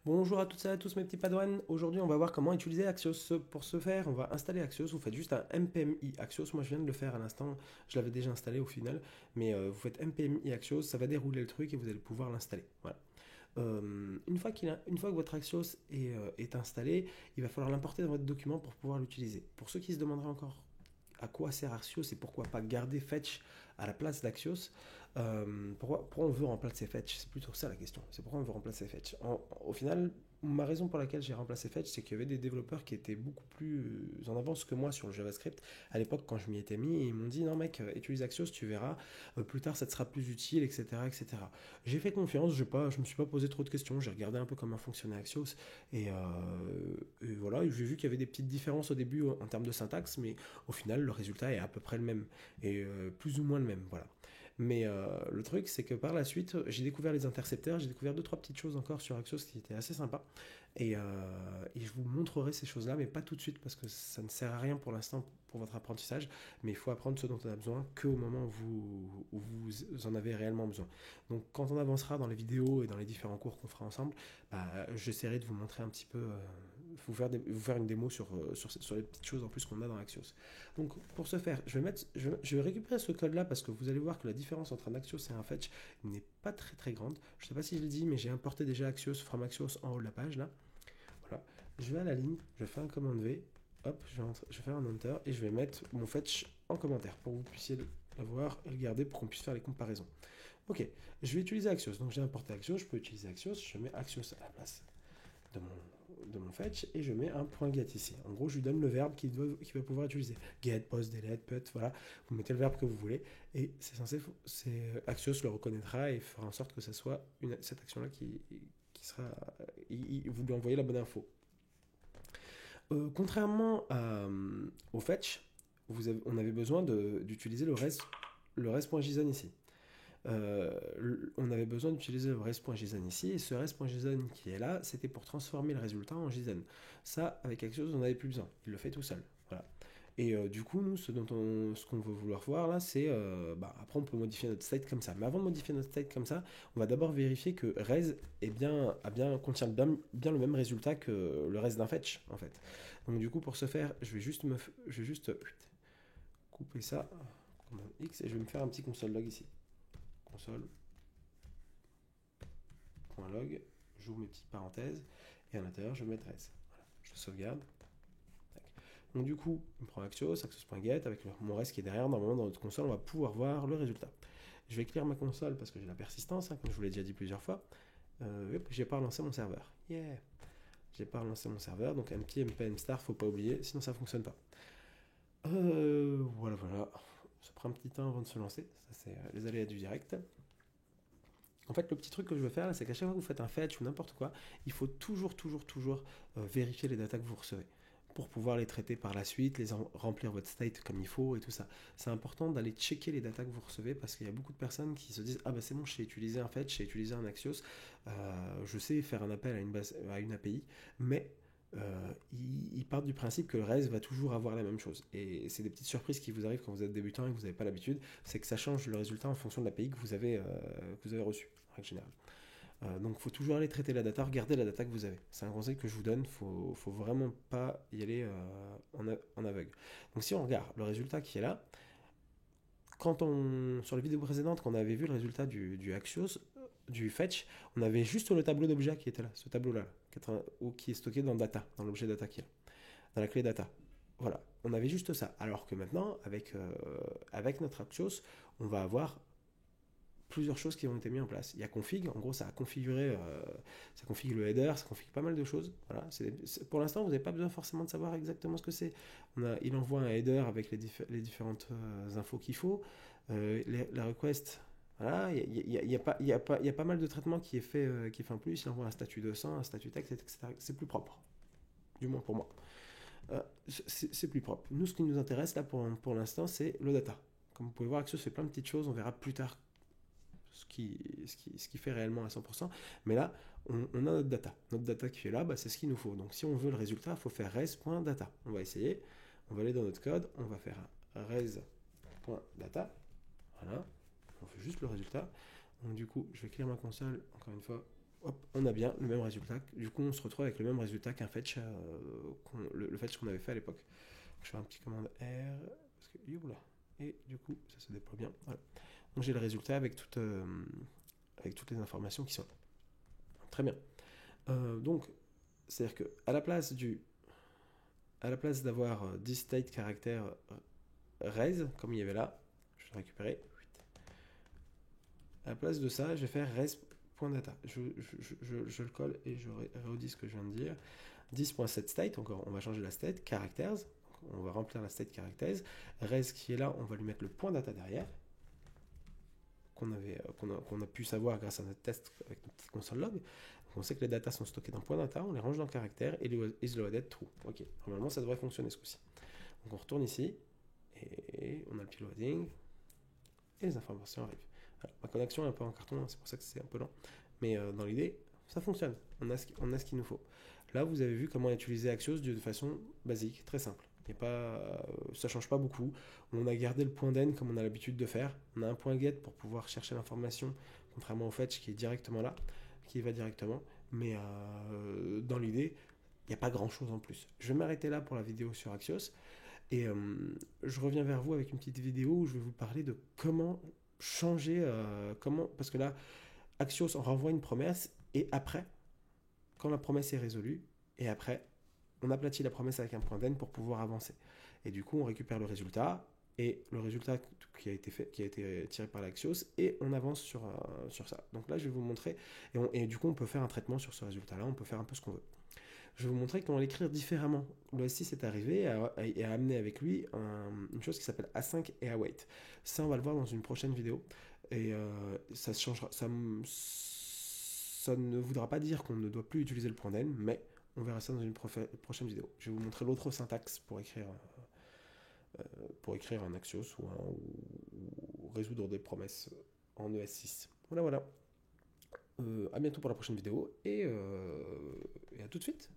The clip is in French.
Bonjour à toutes et à tous mes petits padawans. Aujourd'hui, on va voir comment utiliser Axios. Pour ce faire, on va installer Axios. Vous faites juste un npmi Axios. Moi, je viens de le faire à l'instant. Je l'avais déjà installé au final. Mais vous faites npmi Axios, ça va dérouler le truc et vous allez pouvoir l'installer. Voilà. Une fois que votre Axios est installé, il va falloir l'importer dans votre document pour pouvoir l'utiliser. Pour ceux qui se demanderaient encore à quoi sert Axios et pourquoi pas garder Fetch à la place d'Axios, pourquoi on veut remplacer Fetch? C'est plutôt ça la question. C'est pourquoi on veut remplacer Fetch. Au final, ma raison pour laquelle j'ai remplacé Fetch, c'est qu'il y avait des développeurs qui étaient beaucoup plus en avance que moi sur le JavaScript. À l'époque, quand je m'y étais mis, ils m'ont dit non mec, utilise Axios, tu verras, plus tard ça te sera plus utile, etc. etc. J'ai fait confiance, je me suis pas posé trop de questions, j'ai regardé un peu comment fonctionnait Axios, et voilà, j'ai vu qu'il y avait des petites différences au début en termes de syntaxe, mais au final, le résultat est à peu près le même, et plus ou moins le même, voilà. Mais le truc, c'est que par la suite, j'ai découvert les intercepteurs, j'ai découvert deux, trois petites choses encore sur Axios qui étaient assez sympas. Et je vous montrerai ces choses-là, mais pas tout de suite, parce que ça ne sert à rien pour l'instant pour votre apprentissage, mais il faut apprendre ce dont on a besoin qu'au moment où vous en avez réellement besoin. Donc quand on avancera dans les vidéos et dans les différents cours qu'on fera ensemble, bah, j'essaierai de vous montrer un petit peu, vous faire une démo sur les petites choses en plus qu'on a dans Axios. Donc pour ce faire, je vais récupérer ce code-là parce que vous allez voir que la différence entre un Axios et un Fetch n'est pas très très grande. Je ne sais pas si je l'ai dit, mais j'ai importé déjà Axios from Axios en haut de la page là. Voilà. Je vais à la ligne, je fais un commande V, hop, je vais faire un enter et je vais mettre mon fetch en commentaire pour que vous puissiez le voir et le garder pour qu'on puisse faire les comparaisons. Ok, je vais utiliser Axios. Donc j'ai importé Axios, je peux utiliser Axios, je mets Axios à la place de mon fetch et je mets un point get ici. En gros, je lui donne le verbe qu'il va pouvoir utiliser. Get, post, delete, put, voilà. Vous mettez le verbe que vous voulez et Axios le reconnaîtra et fera en sorte que ce soit cette action-là qui sera. Vous lui envoyez la bonne info. Contrairement au fetch, on avait besoin d'utiliser le res.json ici. On avait besoin d'utiliser le res.json ici, et ce res.json qui est là, c'était pour transformer le résultat en JSON. Ça, avec quelque chose, on n'avait plus besoin. Il le fait tout seul. Voilà. Et du coup, nous, ce qu'on veut vouloir voir là, c'est après on peut modifier notre state comme ça. Mais avant de modifier notre state comme ça, on va d'abord vérifier que res contient bien le même résultat que le reste d'un fetch en fait. Donc du coup, pour ce faire, je vais juste couper ça, commande X, et je vais me faire un petit console log ici. Console.log, j'ouvre mes petites parenthèses, et à l'intérieur, je vais mettre res. Voilà, je sauvegarde. Donc du coup, on prend Axios, Axios.get, avec mon reste qui est derrière. Normalement, dans notre console, on va pouvoir voir le résultat. Je vais clear ma console parce que j'ai la persistance, comme je vous l'ai déjà dit plusieurs fois. J'ai pas relancé mon serveur. Yeah. J'ai pas relancé mon serveur, donc npm npm star, faut pas oublier, sinon ça fonctionne pas. Voilà. Ça prend un petit temps avant de se lancer. Ça, c'est les aléas du direct. En fait, le petit truc que je veux faire, c'est qu'à chaque fois que vous faites un fetch ou n'importe quoi, il faut toujours vérifier les datas que vous recevez pour pouvoir les traiter par la suite, remplir votre state comme il faut et tout ça. C'est important d'aller checker les datas que vous recevez parce qu'il y a beaucoup de personnes qui se disent ah bah c'est bon, j'ai utilisé un fetch, j'ai utilisé un Axios, je sais faire un appel à une API, mais ils partent du principe que le reste va toujours avoir la même chose. Et c'est des petites surprises qui vous arrivent quand vous êtes débutant et que vous n'avez pas l'habitude, c'est que ça change le résultat en fonction de l'API que vous avez reçu, en règle générale. Donc il faut toujours aller traiter la data, regarder la data que vous avez. C'est un conseil que je vous donne, faut vraiment pas y aller en aveugle. Donc si on regarde le résultat qui est là, sur les vidéos précédentes, quand on avait vu le résultat du Axios, du fetch, on avait juste le tableau d'objet qui était là, ce tableau-là, qui est stocké dans data, dans l'objet data qui est là, dans la clé data. Voilà, on avait juste ça. Alors que maintenant, avec notre Axios, on va avoir plusieurs choses qui ont été mises en place. Il y a config, en gros ça a configuré, ça configure le header, ça configure pas mal de choses. Voilà. Pour l'instant, vous n'avez pas besoin forcément de savoir exactement ce que c'est. Il envoie un header avec les différentes infos qu'il faut. La request, voilà, il y a pas mal de traitements qui est fait en plus. Il envoie un statut 200, un statut texte, etc. C'est plus propre, du moins pour moi. C'est plus propre. Nous, ce qui nous intéresse là pour l'instant, c'est le data. Comme vous pouvez voir, Axios fait plein de petites choses. On verra plus tard ce qui fait réellement à 100%. Mais là, on a notre data. Notre data qui est là, c'est ce qu'il nous faut. Donc si on veut le résultat, il faut faire res.data. On va essayer. On va aller dans notre code. On va faire res.data. Voilà. On fait juste le résultat. Donc du coup, je vais clear ma console. Encore une fois, hop, on a bien le même résultat. Du coup, on se retrouve avec le même résultat qu'un fetch, le fetch qu'on avait fait à l'époque. Je fais un petit commande R, parce que, youla, et du coup, ça se déploie bien. Voilà. Donc j'ai le résultat avec toutes les informations qui sont là. Très bien. Donc, c'est-à-dire que à la place d'avoir 10 state caractères res, comme il y avait là, je vais récupérer. À la place de ça, je vais faire res.data. Je le colle et je redis ce que je viens de dire. 10.set state, encore, on va changer la state, characters, on va remplir la state characters. Res qui est là, on va lui mettre le point data derrière, qu'on a pu savoir grâce à notre test avec notre petite console log. Donc on sait que les datas sont stockées dans point data, on les range dans caractère et is loaded true. Ok, normalement ça devrait fonctionner ce coup-ci. Donc on retourne ici et on a le petit loading et les informations arrivent. Alors, ma connexion est un peu en carton, hein, c'est pour ça que c'est un peu lent. Mais dans l'idée, ça fonctionne. On a ce qu'il nous faut. Là, vous avez vu comment utiliser Axios de façon basique, très simple. Ça ne change pas beaucoup. On a gardé le point d'end comme on a l'habitude de faire. On a un point get pour pouvoir chercher l'information, contrairement au fetch qui est directement là, qui va directement. Mais dans l'idée, il n'y a pas grand-chose en plus. Je vais m'arrêter là pour la vidéo sur Axios. Et je reviens vers vous avec une petite vidéo où je vais vous parler de comment changer, parce que là, Axios, on renvoie une promesse, et après, quand la promesse est résolue, et après, on aplatit la promesse avec un point d'end pour pouvoir avancer. Et du coup, on récupère le résultat, et le résultat qui a été tiré par l'Axios, et on avance sur ça. Donc là, je vais vous montrer, et du coup, on peut faire un traitement sur ce résultat-là, on peut faire un peu ce qu'on veut. Je vais vous montrer comment l'écrire différemment. L'OS6 est arrivé et a amené avec lui une chose qui s'appelle A5 et Await. Ça, on va le voir dans une prochaine vidéo. Et ça changera, ça ne voudra pas dire qu'on ne doit plus utiliser le point d'en, mais on verra ça dans une prochaine vidéo. Je vais vous montrer l'autre syntaxe pour écrire un Axios ou résoudre des promesses en ES6. Voilà, voilà. À bientôt pour la prochaine vidéo et à tout de suite.